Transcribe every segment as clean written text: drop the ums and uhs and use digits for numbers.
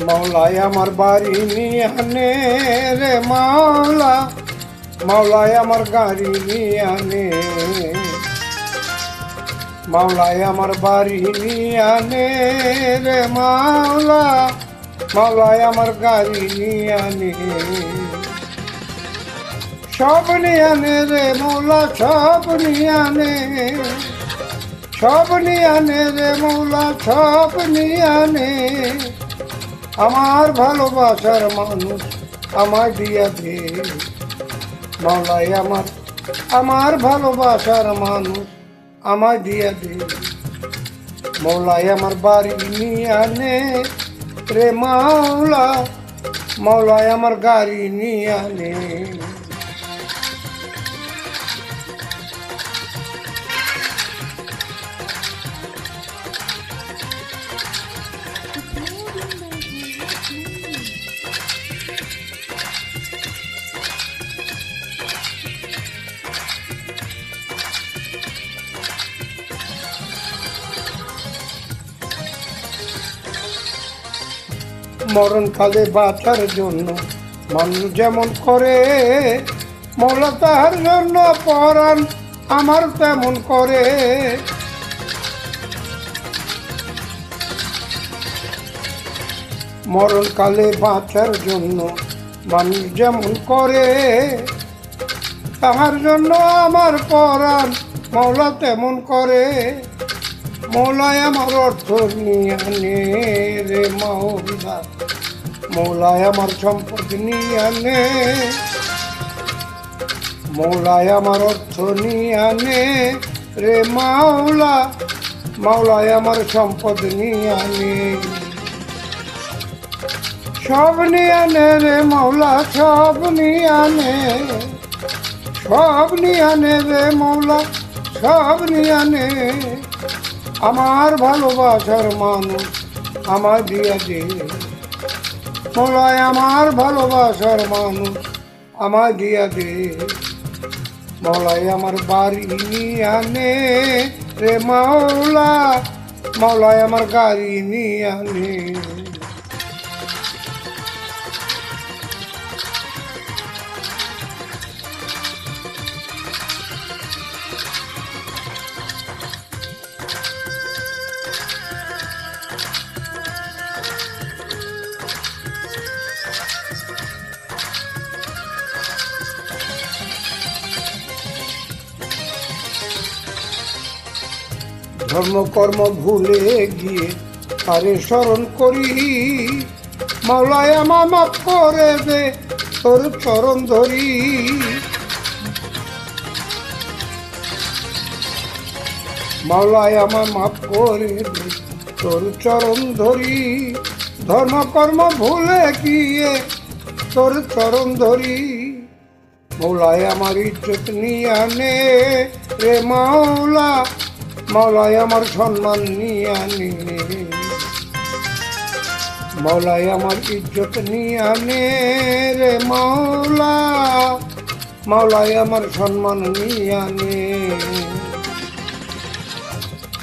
মাওলাই আমার বাড়ি নিয়ে আনে রে মাওলা, মাওলাই আমার গাড়ি নিয়ে আনে, মাওলাই আমার বাড়ি নিয়ে আনে রে মাওলা, মাওলাই আমার গাড়ি নিয়ে আনে, সব নিয়ে আনে রে মৌলা, সব নিয়ে আনে, সব নিয়ে আনে রে মৌলা, সব নিয়ে আনে, আমার ভালোবাসার মানুষ আমায় দিয়া দে, মাওলাই আমার ভালোবাসার মানুষ আমায় দিয়া দে, মাওলাই আমার বাড়ি নিয়ে আনে রে মাওলা, মাওলাই আমার গাড়ি নিয়ে আনে। মরণকালে বাঁচার জন্য মানুষ যেমন করে, মৌলা তাহার জন্য পরাণ আমার তেমন করে, মরণকালে বাঁচার জন্য মানুষ যেমন করে, তাহার জন্য আমার পরাণ মৌলা তেমন করে, মৌলাই আমার অর্থ নিয়ে আনে রে মাওলা, মৌলাই আমার সম্পদ নিয়ে আনে, মৌলাই আমার অর্থ নিয়ে আনে রে মাওলা, মাওলাই আমার সম্পদ নিয়ে আনে, সব নিয়ে আনে রে মাওলা, সব নিয়ে আনে, সব নিয়ে আনে রে মাওলা, সব নিয়ে আনে, আমার ভালোবাসার মানুষ আমায় দিয়া দে, মৌলাই আমার ভালোবাসার মানুষ আমায় দিয়া দে, মৌলাই আমার বাড়ি নিয়ে আনে রে মাওলা, মৌলাই আমার গাড়ি নিয়ে আনে। ধর্মকর্ম ভুলে গিয়ে তারে স্মরণ করি, মাওলাই আমার মাফ করে দে তোর চরণ ধরি, মাওলাই আমার মাফ করে দে তোর চরণ ধরি, ধর্মকর্ম ভুলে গিয়ে তোর চরণ ধরি, মাওলাই আমার ইজ্জত নিয়ে আনে রে মাওলা, মাওলাই আমার সম্মান নিয়ে আনে, মাওলাই আমার ইজ্জত নিয়ে আনে রে মাওলা, মাওলাই আমার সম্মান নিয়ে আনে,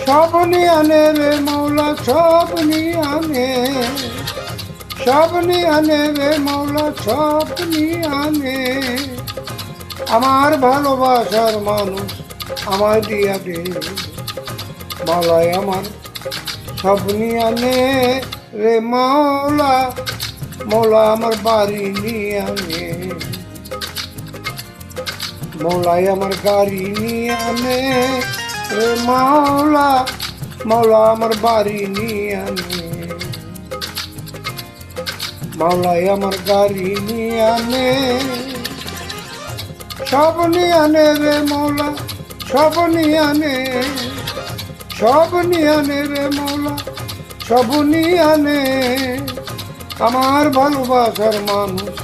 সব নিয়ে আনে রে মাওলা, সব নিয়ে আনে, সব নিয়ে আনে রে মাওলা, সব নিয়ে আনে, আমার ভালোবাসার মানুষ আমায় দিয়া দে, মাওলাই আমার সব নিয়ে আনে রে মাওলা, মাওলা আমার বাড়ি নিয়ে আনে, মাওলাই আমার গাড়ি নিয়ে আনে রে মাওলা, মাওলা আমার বাড়ি নিয়ে আনে, মাওলাই আমার গাড়ি নিয়ে আনে, সব নিয়ে আনে রে মাওলা, সব নিয়ে আনে, সব নিয়ে আনে রে মাওলা, সব নিয়ে আনে, আমার ভালোবাসার মানুষ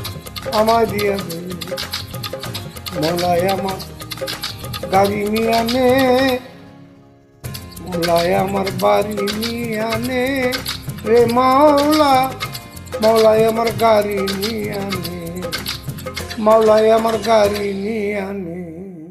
আমায় দিয়ে দে, মাওলাই আমার গাড়ি নিয়ে আনে, মাওলাই আমার বাড়ি নিয়ে আনে রে মাওলা, মাওলাই আমার গাড়ি নিয়ে আনে, মাওলাই আমার গাড়ি নিয়ে আনে।